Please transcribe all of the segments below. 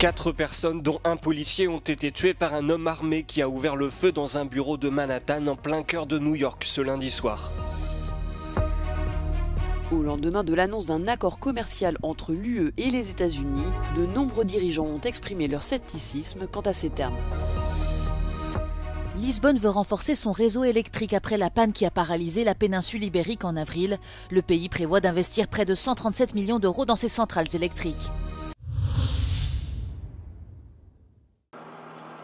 4 personnes, dont un policier, ont été tuées par un homme armé qui a ouvert le feu dans un bureau de Manhattan en plein cœur de New York ce lundi soir. Au lendemain de l'annonce d'un accord commercial entre l'UE et les États-Unis, de nombreux dirigeants ont exprimé leur scepticisme quant à ces termes. Lisbonne veut renforcer son réseau électrique après la panne qui a paralysé la péninsule ibérique en avril. Le pays prévoit d'investir près de 137 millions d'euros dans ses centrales électriques.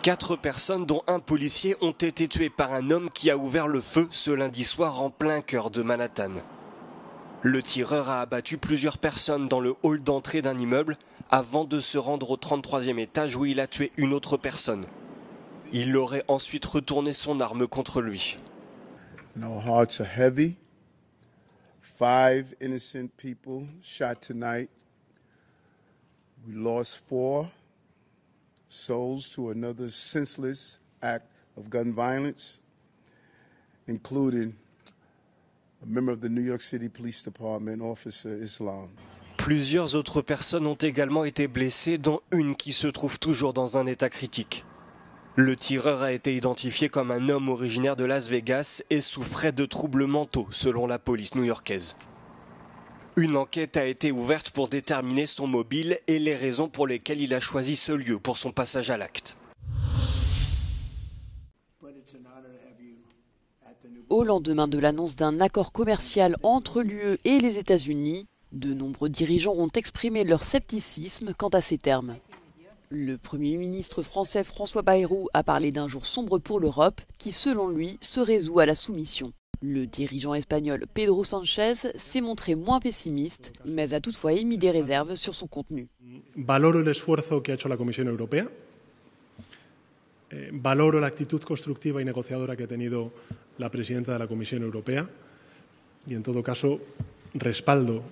4 personnes, dont un policier, ont été tuées par un homme qui a ouvert le feu ce lundi soir en plein cœur de Manhattan. Le tireur a abattu plusieurs personnes dans le hall d'entrée d'un immeuble avant de se rendre au 33e étage où il a tué une autre personne. Il aurait ensuite retourné son arme contre lui. Our hearts are heavy. 5 innocent people shot tonight. We lost 4 souls to another senseless act of gun violence, including a member of the New York City Police Department, Officer Islam. Plusieurs autres personnes ont également été blessées, dont une qui se trouve toujours dans un état critique. Le tireur a été identifié comme un homme originaire de Las Vegas et souffrait de troubles mentaux, selon la police new-yorkaise. Une enquête a été ouverte pour déterminer son mobile et les raisons pour lesquelles il a choisi ce lieu pour son passage à l'acte. Au lendemain de l'annonce d'un accord commercial entre l'UE et les États-Unis, de nombreux dirigeants ont exprimé leur scepticisme quant à ces termes. Le Premier ministre français François Bayrou a parlé d'un jour sombre pour l'Europe qui, selon lui, se résout à la soumission. Le dirigeant espagnol Pedro Sánchez s'est montré moins pessimiste, mais a toutefois émis des réserves sur son contenu. Valoro el esfuerzo que ha hecho la Comisión Europea. Valoro la actitud constructiva y negociadora que ha tenido la presidenta de la Comisión Europea. Y en todo caso, respaldo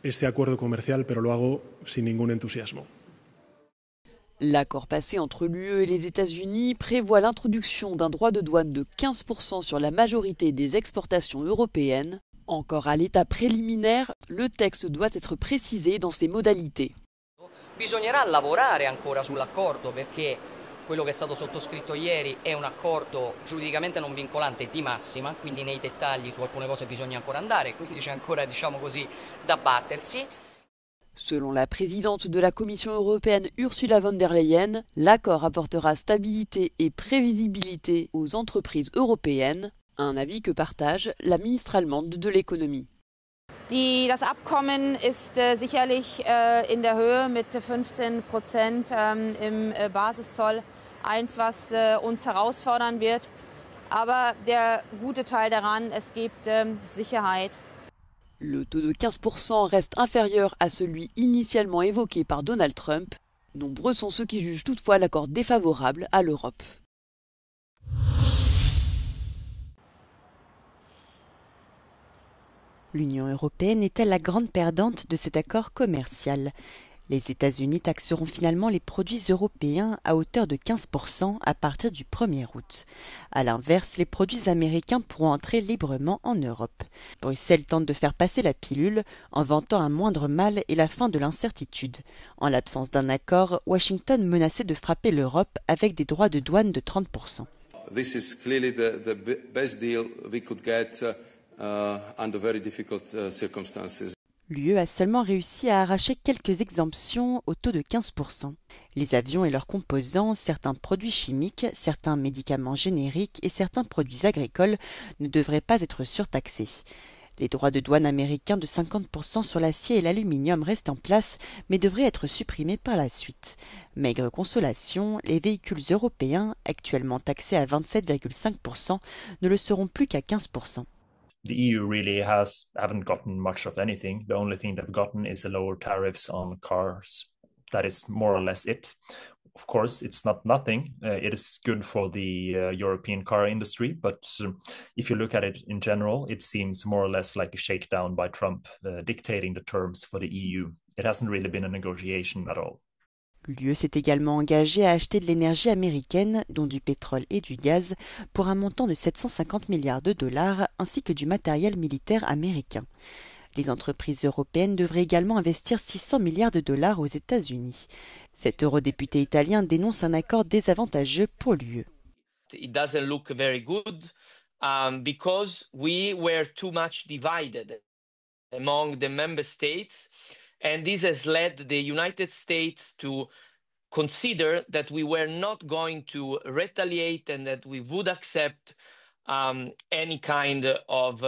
este acuerdo comercial, pero lo hago sin ningún entusiasmo. L'accord passé entre l'UE et les États-Unis prévoit l'introduction d'un droit de douane de 15% sur la majorité des exportations européennes. Encore à l'état préliminaire, le texte doit être précisé dans ses modalités. Bisognerà lavorare ancora sull'accordo perché quello che è stato sottoscritto ieri è un accordo giuridicamente non vincolante di massima, quindi nei dettagli su alcune cose bisogna ancora andare, quindi c'è ancora, diciamo così, da battersi. Selon la présidente de la Commission européenne Ursula von der Leyen, l'accord apportera stabilité et prévisibilité aux entreprises européennes, un avis que partage la ministre allemande de l'économie. Das Abkommen ist sicherlich in der Höhe mit 15% im Basiszoll eins, was uns herausfordern wird. Aber der gute Teil daran, es gibt Sicherheit. Le taux de 15% reste inférieur à celui initialement évoqué par Donald Trump. Nombreux sont ceux qui jugent toutefois l'accord défavorable à l'Europe. L'Union européenne est-elle la grande perdante de cet accord commercial ? Les États-Unis taxeront finalement les produits européens à hauteur de 15% à partir du 1er août. A l'inverse, les produits américains pourront entrer librement en Europe. Bruxelles tente de faire passer la pilule en vantant un moindre mal et la fin de l'incertitude. En l'absence d'un accord, Washington menaçait de frapper l'Europe avec des droits de douane de 30%. This is clearly the best deal we could get under very difficult circumstances. L'UE a seulement réussi à arracher quelques exemptions au taux de 15%. Les avions et leurs composants, certains produits chimiques, certains médicaments génériques et certains produits agricoles ne devraient pas être surtaxés. Les droits de douane américains de 50% sur l'acier et l'aluminium restent en place, mais devraient être supprimés par la suite. Maigre consolation, les véhicules européens, actuellement taxés à 27,5%, ne le seront plus qu'à 15%. The EU really haven't gotten much of anything. The only thing they've gotten is a lower tariffs on cars. That is more or less it. Of course, it's not nothing. It is good for the European car industry, but if you look at it in general, it seems more or less like a shakedown by Trump dictating the terms for the EU. It hasn't really been a negotiation at all. L'UE s'est également engagée à acheter de l'énergie américaine, dont du pétrole et du gaz, pour un montant de 750 milliards de dollars, ainsi que du matériel militaire américain. Les entreprises européennes devraient également investir 600 milliards de dollars aux États-Unis. Cet eurodéputé italien dénonce un accord désavantageux pour l'UE. It doesn't look very good because we were too much divided among the member states, and this has led the United States to consider that we were not going to retaliate and that we would accept any kind of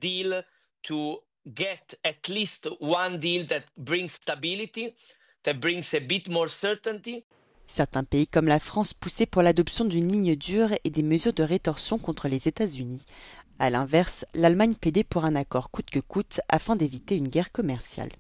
deal to get at least one deal that brings stability, that brings a bit more certainty. Certains pays comme la France poussaient pour l'adoption d'une ligne dure et des mesures de rétorsion contre les États-Unis. À l'inverse, l'Allemagne plaidait pour un accord coûte que coûte afin d'éviter une guerre commerciale.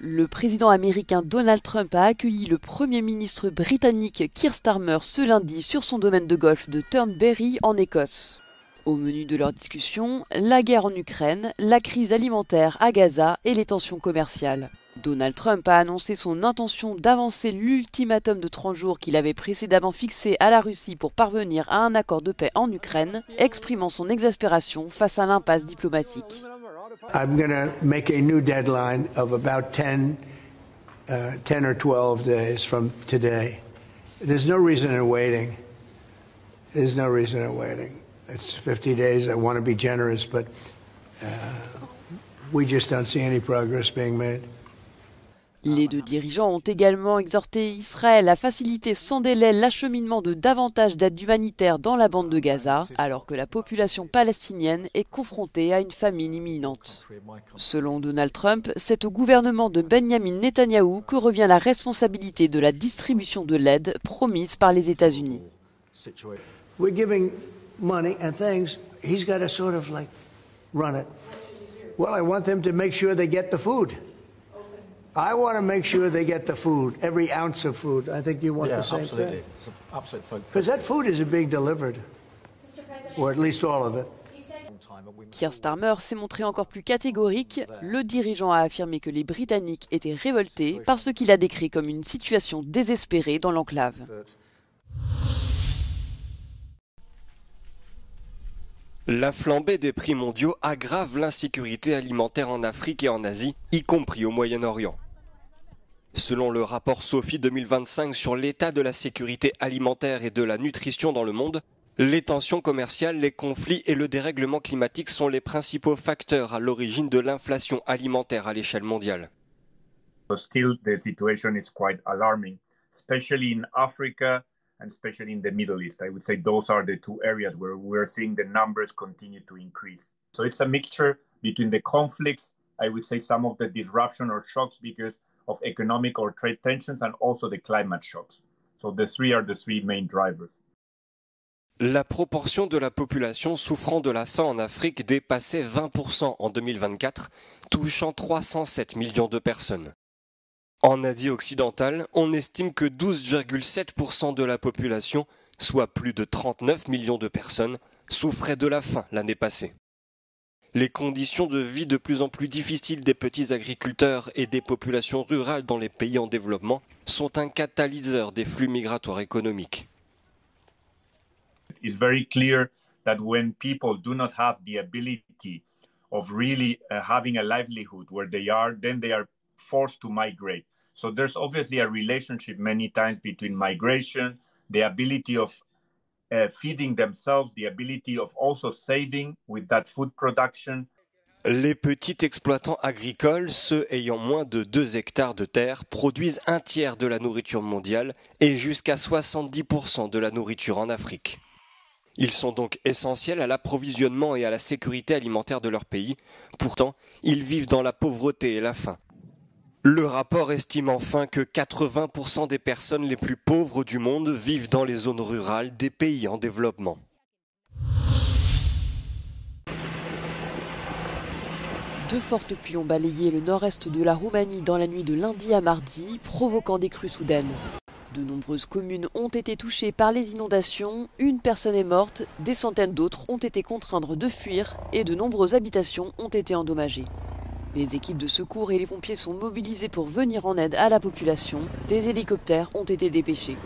Le président américain Donald Trump a accueilli le Premier ministre britannique Keir Starmer ce lundi sur son domaine de golf de Turnberry en Écosse. Au menu de leur discussion, la guerre en Ukraine, la crise alimentaire à Gaza et les tensions commerciales. Donald Trump a annoncé son intention d'avancer l'ultimatum de 30 jours qu'il avait précédemment fixé à la Russie pour parvenir à un accord de paix en Ukraine, exprimant son exaspération face à l'impasse diplomatique. I'm going to make a new deadline of about 10 or 12 days from today. There's no reason in waiting. There's no reason in waiting. It's 50 days. I want to be generous, but we just don't see any progress being made. Les deux dirigeants ont également exhorté Israël à faciliter sans délai l'acheminement de davantage d'aide humanitaire dans la bande de Gaza, alors que la population palestinienne est confrontée à une famine imminente. Selon Donald Trump, c'est au gouvernement de Benjamin Netanyahou que revient la responsabilité de la distribution de l'aide promise par les États-Unis. We're giving money and things. He's got to sort of like run it. Well, I want them to make sure they get the food. I want to make sure they get the food, every ounce of food. I think you want the same thing. Because that food is being delivered, or at least all of it. Keir Starmer s'est montré encore plus catégorique. Le dirigeant a affirmé que les Britanniques étaient révoltés par ce qu'il a décrit comme une situation désespérée dans l'enclave. La flambée des prix mondiaux aggrave l'insécurité alimentaire en Afrique et en Asie, y compris au Moyen-Orient. Selon le rapport SOFI 2025 sur l'état de la sécurité alimentaire et de la nutrition dans le monde, les tensions commerciales, les conflits et le dérèglement climatique sont les principaux facteurs à l'origine de l'inflation alimentaire à l'échelle mondiale. Still, the situation is quite alarming, especially in Africa and especially in the Middle East. I would say those are the two areas where we're seeing the numbers continue to increase. So it's a mixture between the conflicts, I would say some of the disruption or shocks because of economic or trade tensions and also the climate shocks. So the three are the three main drivers. La proportion de la population souffrant de la faim en Afrique dépassait 20% en 2024, touchant 307 millions de personnes. En Asie occidentale, on estime que 12,7% de la population, soit plus de 39 millions de personnes, souffraient de la faim l'année passée. Les conditions de vie de plus en plus difficiles des petits agriculteurs et des populations rurales dans les pays en développement sont un catalyseur des flux migratoires économiques. It's very clear that when people do not have the ability of really having a livelihood where they are, then they are forced to migrate. So there's obviously a relationship many times between migration, the ability of feeding themselves, the ability of also saving with that food production. Les petits exploitants agricoles, ceux ayant moins de 2 hectares de terre, produisent un tiers de la nourriture mondiale et jusqu'à 70% de la nourriture en Afrique. Ils sont donc essentiels à l'approvisionnement et à la sécurité alimentaire de leur pays. Pourtant, ils vivent dans la pauvreté et la faim. Le rapport estime enfin que 80% des personnes les plus pauvres du monde vivent dans les zones rurales des pays en développement. De fortes pluies ont balayé le nord-est de la Roumanie dans la nuit de lundi à mardi, provoquant des crues soudaines. De nombreuses communes ont été touchées par les inondations, une personne est morte, des centaines d'autres ont été contraintes de fuir et de nombreuses habitations ont été endommagées. Les équipes de secours et les pompiers sont mobilisés pour venir en aide à la population. Des hélicoptères ont été dépêchés.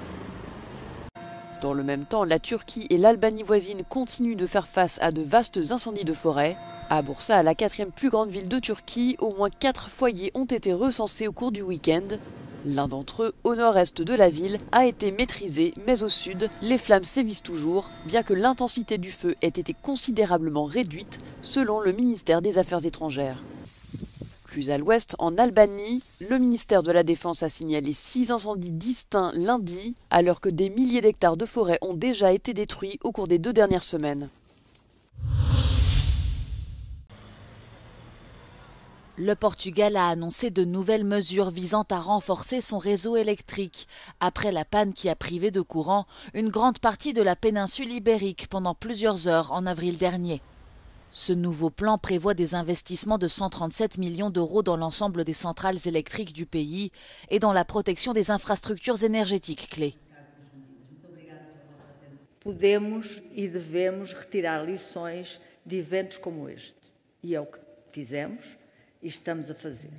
Dans le même temps, la Turquie et l'Albanie voisine continuent de faire face à de vastes incendies de forêt. À Bursa, la 4e plus grande ville de Turquie, au moins 4 foyers ont été recensés au cours du week-end. L'un d'entre eux, au nord-est de la ville, a été maîtrisé, mais au sud, les flammes sévissent toujours, bien que l'intensité du feu ait été considérablement réduite, selon le ministère des Affaires étrangères. Plus à l'ouest, en Albanie, le ministère de la Défense a signalé 6 incendies distincts lundi, alors que des milliers d'hectares de forêt ont déjà été détruits au cours des 2 dernières semaines. Le Portugal a annoncé de nouvelles mesures visant à renforcer son réseau électrique, après la panne qui a privé de courant une grande partie de la péninsule ibérique pendant plusieurs heures en avril dernier. Ce nouveau plan prévoit des investissements de 137 millions d'euros dans l'ensemble des centrales électriques du pays et dans la protection des infrastructures énergétiques clés. Podemos e devemos retirar lições de eventos como este. E é o que fizemos e estamos a fazer.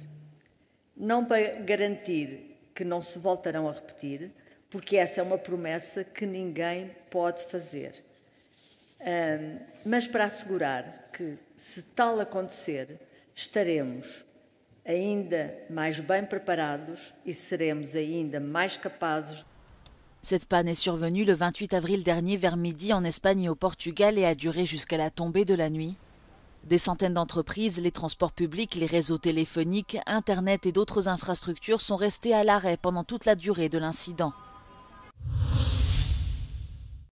Não para garantir que não se voltarão a repetir, porque essa é uma promessa que ninguém pode fazer. Mas para assegurar que, se tal acontecer, estaremos ainda mais bem preparados e seremos ainda mais capazes. Cette panne est survenue le 28 avril dernier vers midi en Espagne et au Portugal et a duré jusqu'à la tombée de la nuit. Des centaines d'entreprises, les transports publics, les réseaux téléphoniques, Internet et d'autres infrastructures sont restés à l'arrêt pendant toute la durée de l'incident.